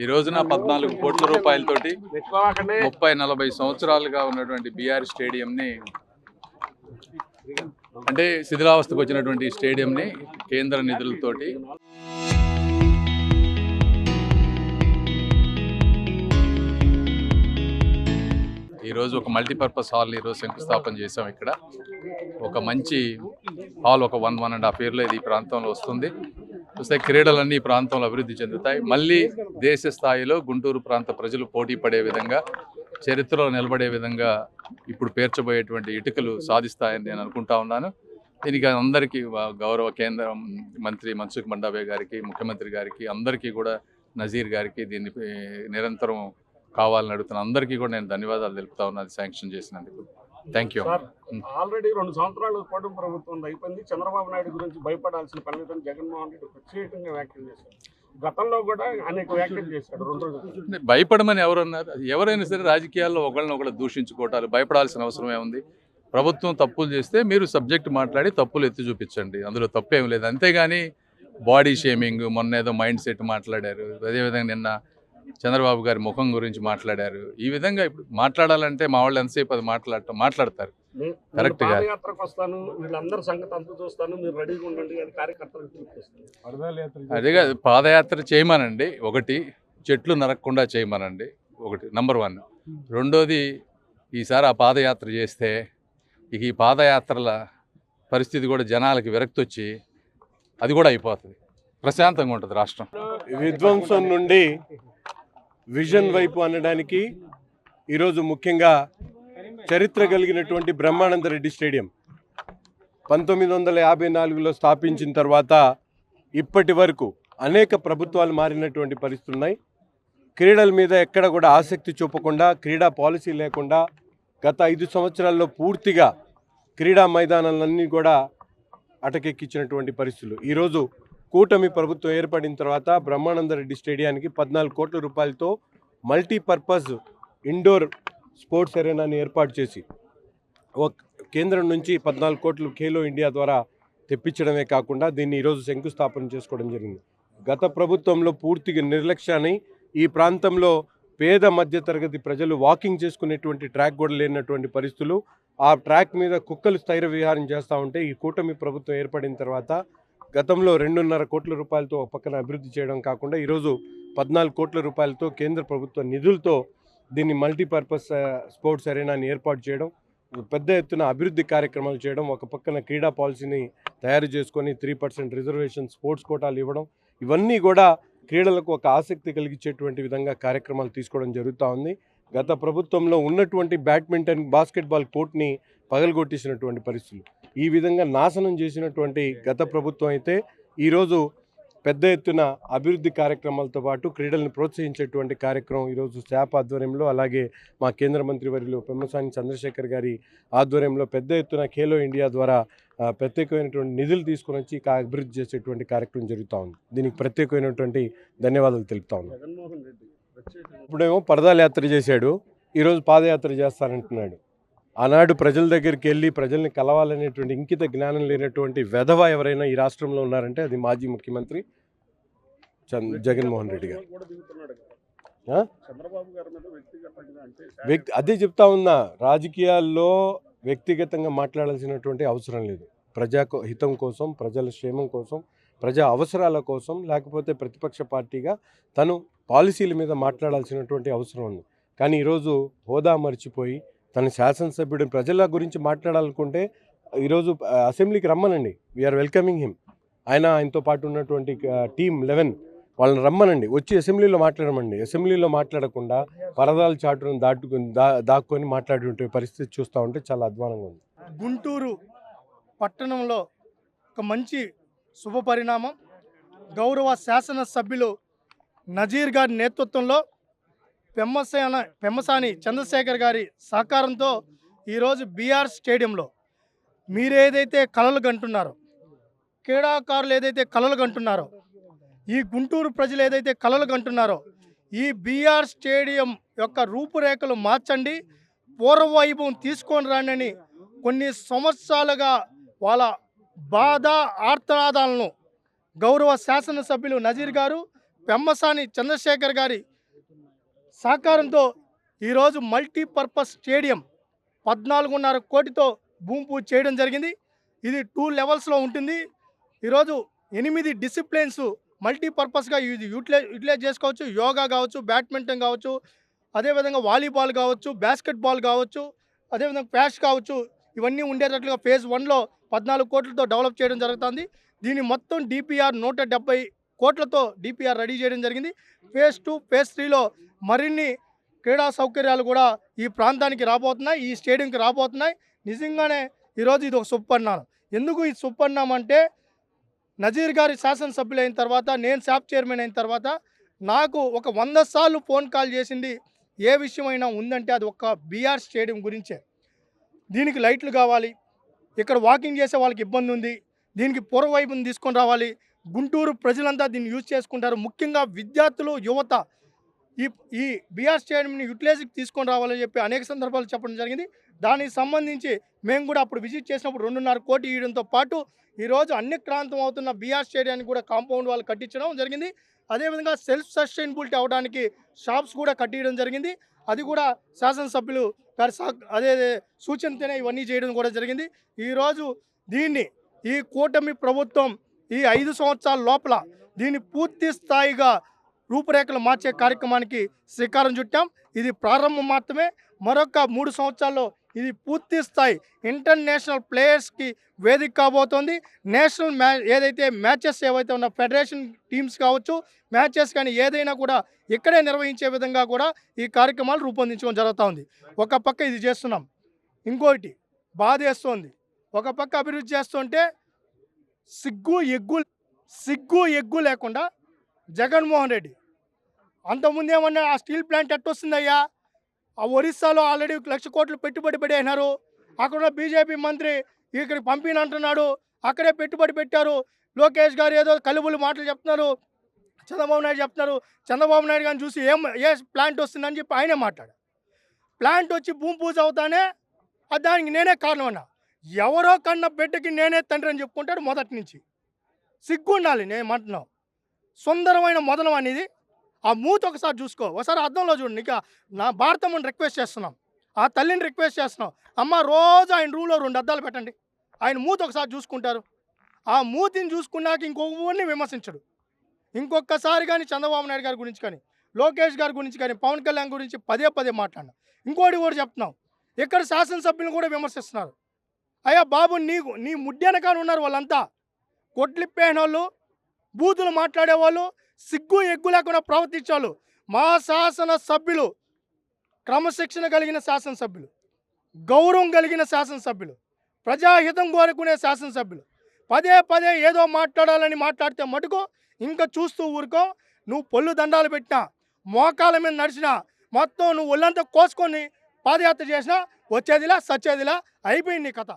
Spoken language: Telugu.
ఈ రోజున 14 కోట్ల రూపాయలతోటి 30-40 సంవత్సరాలుగా ఉన్నటువంటి బీఆర్ స్టేడియంని, అంటే శిథిలావస్థకు వచ్చినటువంటి స్టేడియంని కేంద్ర నిధులతోటి ఈరోజు ఒక మల్టీపర్పస్ హాల్ ఈరోజు శంకుస్థాపన చేసాం. ఇక్కడ ఒక మంచి హాల్ ఒక 1.5 ఇయర్లో ఇది ఈ ప్రాంతంలో వస్తుంది. చూస్తే క్రీడలన్నీ ఈ ప్రాంతంలో అభివృద్ధి చెందుతాయి. మళ్ళీ దేశ స్థాయిలో గుంటూరు ప్రాంత ప్రజలు పోటీ పడే విధంగా, చరిత్రలో నిలబడే విధంగా ఇప్పుడు పేర్చబోయేటువంటి ఇటుకలు సాధిస్తాయని నేను అనుకుంటా ఉన్నాను. దీనికి అందరికీ గౌరవ కేంద్ర మంత్రి మన్సుఖ్ మండావే గారికి, ముఖ్యమంత్రి గారికి, అందరికీ కూడా నజీర్ గారికి దీన్ని నిరంతరం కావాలని అడుగుతున్న అందరికీ కూడా నేను ధన్యవాదాలు తెలుపుతా ఉన్నాను శాంక్షన్ చేసినందుకు. Thank you. ఆల్రెడీ 2 సంవత్సరాలు కూటమి ప్రభుత్వం అయిపోయింది. చంద్రబాబు నాయుడు గురించి భయపడాల్సిన పని లేదని జగన్మోహన్ రెడ్డి ప్రత్యేకంగా వ్యాఖ్యలు చేశారు. గతంలో కూడా అనేక వ్యాఖ్యలు చేశాడు 2 రోజులు. భయపడమని ఎవరన్నారు? ఎవరైనా సరే రాజకీయాల్లో ఒకళ్ళనొకళ్ళు దూషించుకోవటాలు భయపడాల్సిన అవసరం ఏముంది? ప్రభుత్వం తప్పులు చేస్తే మీరు సబ్జెక్ట్ మాట్లాడి తప్పులు ఎత్తి చూపించండి, అందులో తప్పేం లేదు. అంతేగాని బాడీ షేమింగ్, మొన్న ఏదో మైండ్ సెట్ మాట్లాడారు, అదేవిధంగా నిన్న చంద్రబాబు గారి ముఖం గురించి మాట్లాడారు. ఈ విధంగా ఇప్పుడు మాట్లాడాలంటే మా వాళ్ళు ఎంతసేపు అది మాట్లాడతారు. కరెక్ట్ గా అదే కాదు, పాదయాత్ర చేయమనండి. ఒకటి, చెట్లు నరకకుండా చేయమనండి. ఒకటి నంబర్ 1. రెండోది, ఈసారి ఆ పాదయాత్ర చేస్తే ఇక ఈ పాదయాత్రల పరిస్థితి కూడా జనాలకి విరక్తి వచ్చి అది కూడా అయిపోతుంది. ప్రశాంతంగా ఉంటుంది రాష్ట్రం. విధ్వంసం నుండి విజన్ వైపు అనడానికి ఈరోజు ముఖ్యంగా చరిత్ర కలిగినటువంటి బ్రహ్మానందరెడ్డి స్టేడియం 1954లో స్థాపించిన తర్వాత ఇప్పటి వరకు అనేక ప్రభుత్వాలు మారినటువంటి పరిస్థితులు ఉన్నాయి. క్రీడల మీద ఎక్కడ కూడా ఆసక్తి చూపకుండా, క్రీడా పాలసీ లేకుండా గత 5 సంవత్సరాల్లో పూర్తిగా క్రీడా మైదానాలన్నీ కూడా అటకెక్కించినటువంటి పరిస్థితులు. ఈరోజు కూటమి ప్రభుత్వం ఏర్పడిన తర్వాత బ్రహ్మానందరెడ్డి స్టేడియానికి 14 కోట్ల రూపాయలతో మల్టీపర్పస్ ఇండోర్ స్పోర్ట్స్ అరేనాని ఏర్పాటు చేసి కేంద్రం నుంచి 14 కోట్లు ఖేలో ఇండియా ద్వారా తెప్పించడమే కాకుండా దీన్ని ఈరోజు శంకుస్థాపన చేసుకోవడం జరిగింది. గత ప్రభుత్వంలో పూర్తిగా నిర్లక్ష్యాన్ని, ఈ ప్రాంతంలో పేద మధ్యతరగతి ప్రజలు వాకింగ్ చేసుకునేటువంటి ట్రాక్ కూడా లేనటువంటి పరిస్థితులు, ఆ ట్రాక్ మీద కుక్కలు స్థైర్య విహారం చేస్తూ ఉంటే ఈ కూటమి ప్రభుత్వం ఏర్పడిన తర్వాత గతంలో 2.5 కోట్ల రూపాయలతో ఒక పక్కన అభివృద్ధి చేయడం కాకుండా ఈరోజు 14 కోట్ల రూపాయలతో కేంద్ర ప్రభుత్వ నిధులతో దీన్ని మల్టీపర్పస్ స్పోర్ట్స్ అరేనాని ఏర్పాటు చేయడం, పెద్ద ఎత్తున అభివృద్ధి కార్యక్రమాలు చేయడం, ఒక పక్కన క్రీడా పాలసీని తయారు చేసుకొని 3% రిజర్వేషన్ స్పోర్ట్స్ కోటాలు ఇవ్వడం, ఇవన్నీ కూడా క్రీడలకు ఒక ఆసక్తి కలిగించేటువంటి విధంగా కార్యక్రమాలు తీసుకోవడం జరుగుతూ ఉంది. గత ప్రభుత్వంలో ఉన్నటువంటి బ్యాడ్మింటన్, బాస్కెట్బాల్ కోర్ట్ని పగలగొట్టేసినటువంటి పరిస్థితులు, ఈ విధంగా నాశనం చేసినటువంటి గత ప్రభుత్వం అయితే ఈరోజు పెద్ద ఎత్తున అభివృద్ధి కార్యక్రమాలతో పాటు క్రీడలను ప్రోత్సహించేటువంటి కార్యక్రమం ఈరోజు శాప్ ఆధ్వర్యంలో, అలాగే మా కేంద్ర మంత్రి వర్యులు పెమ్మసాని చంద్రశేఖర్ గారి ఆధ్వర్యంలో పెద్ద ఎత్తున ఖేలో ఇండియా ద్వారా ప్రత్యేకమైనటువంటి నిధులు తీసుకుని వచ్చి అభివృద్ధి చేసేటువంటి కార్యక్రమం జరుగుతూ ఉంది. దీనికి ప్రత్యేకమైనటువంటి ధన్యవాదాలు తెలుపుతా ఉన్నాను. ఇప్పుడేమో పరదాల యాత్ర చేశాడు, ఈరోజు పాదయాత్ర చేస్తానంటున్నాడు. ఆనాడు ప్రజల దగ్గరికి వెళ్ళి ప్రజల్ని కలవాలనేటువంటి ఇంకిత జ్ఞానం లేనటువంటి వెధవ ఎవరైనా ఈ రాష్ట్రంలో ఉన్నారంటే అది మాజీ ముఖ్యమంత్రి జగన్మోహన్ రెడ్డి గారు. అదే చెప్తా ఉన్నా, రాజకీయాల్లో వ్యక్తిగతంగా మాట్లాడాల్సినటువంటి అవసరం లేదు. ప్రజా హితం కోసం, ప్రజల క్షేమం కోసం, ప్రజా అవసరాల కోసం, లేకపోతే ప్రతిపక్ష పార్టీగా తను పాలసీల మీద మాట్లాడాల్సినటువంటి అవసరం ఉంది. కానీ ఈరోజు హోదా మర్చిపోయి తన శాసనసభ్యుడు ప్రజల గురించి మాట్లాడాలనుకుంటే ఈరోజు అసెంబ్లీకి రమ్మనండి, వీఆర్ వెల్కమింగ్ హిమ్. ఆయనతో పాటు ఉన్నటువంటి టీమ్ 11 వాళ్ళని రమ్మనండి, వచ్చి అసెంబ్లీలో మాట్లాడమండి. అసెంబ్లీలో మాట్లాడకుండా పరదాల చాటును దాక్కొని మాట్లాడే పరిస్థితి చూస్తూ ఉంటే చాలా అధ్వానంగా ఉంది. గుంటూరు పట్టణంలో ఒక మంచి శుభ పరిణామం. గౌరవ శాసనసభ్యులు నజీర్ గారి నేతృత్వంలో పెమ్మసాని చంద్రశేఖర్ గారి సహకారంతో ఈరోజు బీఆర్ స్టేడియంలో మీరేదైతే కలలు కంటున్నారో, క్రీడాకారులు ఏదైతే కలలు కంటున్నారో, ఈ గుంటూరు ప్రజలు ఏదైతే కలలు కంటున్నారో, ఈ బీఆర్ స్టేడియం యొక్క రూపురేఖలు మార్చండి, పూర్వవైభవం తీసుకొని రండి కొన్ని సంవత్సరాలుగా వాళ్ళ బాధ ఆర్తనాదాలను గౌరవ శాసనసభ్యులు నజీర్ గారు, పెమ్మసాని చంద్రశేఖర్ గారి సహకారంతో ఈరోజు మల్టీపర్పస్ స్టేడియం 14.5 కోటితో భూమి పూజ చేయడం జరిగింది. ఇది 2 లెవెల్స్లో ఉంటుంది. ఈరోజు 8 డిసిప్లిన్స్ మల్టీపర్పస్గా ఇది యూటిలైజ్ చేసుకోవచ్చు. యోగా కావచ్చు, బ్యాడ్మింటన్ కావచ్చు, అదేవిధంగా వాలీబాల్ కావచ్చు, బాస్కెట్బాల్ కావచ్చు, అదేవిధంగా క్వాష్ కావచ్చు, ఇవన్నీ ఉండేటట్లుగా ఫేజ్ 1లో 14 కోట్లతో డెవలప్ చేయడం జరుగుతుంది. దీని మొత్తం డిపిఆర్ 170 కోట్లతో డిపిఆర్ రెడీ చేయడం జరిగింది. ఫేజ్ 2, ఫేజ్ 3లో మరిన్ని క్రీడా సౌకర్యాలు కూడా ఈ ప్రాంతానికి రాబోతున్నాయి, ఈ స్టేడియంకి రాబోతున్నాయి. నిజంగానే ఈరోజు ఇది ఒక సుపరిణామం. ఎందుకు ఇది సుపరిణామం అంటే, నజీర్ గారి శాసనసభ్యులు అయిన తర్వాత, నేను శాప్ చైర్మన్ అయిన తర్వాత నాకు ఒక 100 సార్లు ఫోన్ కాల్ చేసింది ఏ విషయమైనా ఉందంటే అది ఒక్క బీఆర్ స్టేడియం గురించే. దీనికి లైట్లు కావాలి, ఇక్కడ వాకింగ్ చేసే వాళ్ళకి ఇబ్బంది ఉంది, దీనికి పూర్వవైపుని తీసుకొని రావాలి, గుంటూరు ప్రజలంతా దీన్ని యూజ్ చేసుకుంటారు, ముఖ్యంగా విద్యార్థులు, యువత ఈ బీఆర్ స్టేడియంని యూటిలైజ్కి తీసుకొని రావాలని చెప్పి అనేక సందర్భాలు చెప్పడం జరిగింది. దానికి సంబంధించి మేము కూడా అప్పుడు విజిట్ చేసినప్పుడు 2.5 కోటి ఇవ్వడంతో పాటు ఈరోజు అన్ని క్రాంతం అవుతున్న బీఆర్ స్టేడియానికి కూడా కాంపౌండ్ వాళ్ళు కట్టించడం జరిగింది. అదేవిధంగా సెల్ఫ్ సస్టైనబిలిటీ అవడానికి షాప్స్ కూడా కట్టించడం జరిగింది. అది కూడా శాసనసభ్యులు గారి అదే సూచనతోనే ఇవన్నీ చేయడం కూడా జరిగింది. ఈరోజు దీన్ని ఈ కూటమి ప్రభుత్వం ఈ 5 సంవత్సరాల లోపల దీన్ని పూర్తి స్థాయిగా రూపురేఖలు మార్చే కార్యక్రమానికి శ్రీకారం చుట్టాం. ఇది ప్రారంభం మాత్రమే. మరొక 3 సంవత్సరాల్లో ఇది పూర్తి స్థాయి ఇంటర్నేషనల్ ప్లేయర్స్కి వేదిక కాబోతోంది. నేషనల్ ఏదైతే మ్యాచెస్ ఏవైతే ఉన్న ఫెడరేషన్ టీమ్స్ కావచ్చు, మ్యాచెస్ కానీ ఏదైనా కూడా ఇక్కడే నిర్వహించే విధంగా కూడా ఈ కార్యక్రమాలు రూపొందించడం జరుగుతూ ఉంది. ఒక పక్క ఇది చేస్తున్నాం, ఇంకోటి బాధేస్తోంది. ఒక పక్క అభివృద్ధి చేస్తుంటే సిగ్గు ఎగ్గు లేకుండా జగన్మోహన్ రెడ్డి అంతకుముందు ఏమన్నా ఆ స్టీల్ ప్లాంట్ ఎట్టొస్తుందయ్యా, ఆ ఒరిస్సాలో ఆల్రెడీ 1,00,000 కోట్లు పెట్టుబడి పెట్టేసినారు, అక్కడ బీజేపీ మంత్రి ఇక్కడికి పంపినంటున్నాడు, అక్కడే పెట్టుబడి పెట్టారు, లోకేష్ గారు ఏదో కలుబులు మాటలు చెప్తున్నారు, చంద్రబాబు నాయుడు చెప్తున్నారు. చంద్రబాబు నాయుడు గారిని చూసి ఏ ప్లాంట్ వస్తుందని చెప్పి ఆయనే మాట్లాడు. ప్లాంట్ వచ్చి భూమి పూజ అవుతానే దానికి నేనే కారణం అన్నా. ఎవరో కన్న బిడ్డకి నేనే తండ్రి అని చెప్పుకుంటాడు మొదటి నుంచి. సిగ్గు ఉండాలి. నేను అంటున్నావు సుందరమైన మొదలం అనేది ఆ మూత ఒకసారి చూసుకో, ఒకసారి అద్దంలో చూడు. నీకు నా భారతమ్మని రిక్వెస్ట్ చేస్తున్నాం, ఆ తల్లిని రిక్వెస్ట్ చేస్తున్నాం, అమ్మ రోజు ఆయన రూమ్లో 2 అద్దాలు పెట్టండి, ఆయన మూత ఒకసారి చూసుకుంటారు. ఆ మూతిని చూసుకున్నాక ఇంకొకరిని విమర్శించడు. ఇంకొకసారి కానీ చంద్రబాబు నాయుడు గారి గురించి కానీ, లోకేష్ గారి గురించి కానీ, పవన్ కళ్యాణ్ గురించి పదే మాట్లాడినా. ఇంకోటి కూడా చెప్తున్నాం, ఇక్కడ శాసనసభ్యులను కూడా విమర్శిస్తున్నారు. అయ్యా బాబు, నీ ముడ్డెనకాన ఉన్నారు వాళ్ళంతా, కొట్లిప్పేన వాళ్ళు, బూతులు మాట్లాడేవాళ్ళు, సిగ్గు ఎగ్గు లేకుండా ప్రవర్తించాలు. మా శాసనసభ్యులు క్రమశిక్షణ కలిగిన శాసనసభ్యులు, గౌరవం కలిగిన శాసనసభ్యులు, ప్రజాహితం కోరుకునే శాసనసభ్యులు. పదే ఏదో మాట్లాడాలని మాట్లాడితే మటుకు ఇంకా చూస్తూ ఊరుకో. నువ్వు పొల్లు దండాలు పెట్టినా, మోకాల మీద నడిచినా, మొత్తం నువ్వు ఒళ్ళంతా కోసుకొని పాదయాత్ర చేసినా వచ్చేదిలా సచ్చేదిలా అయిపోయింది నీ కథ.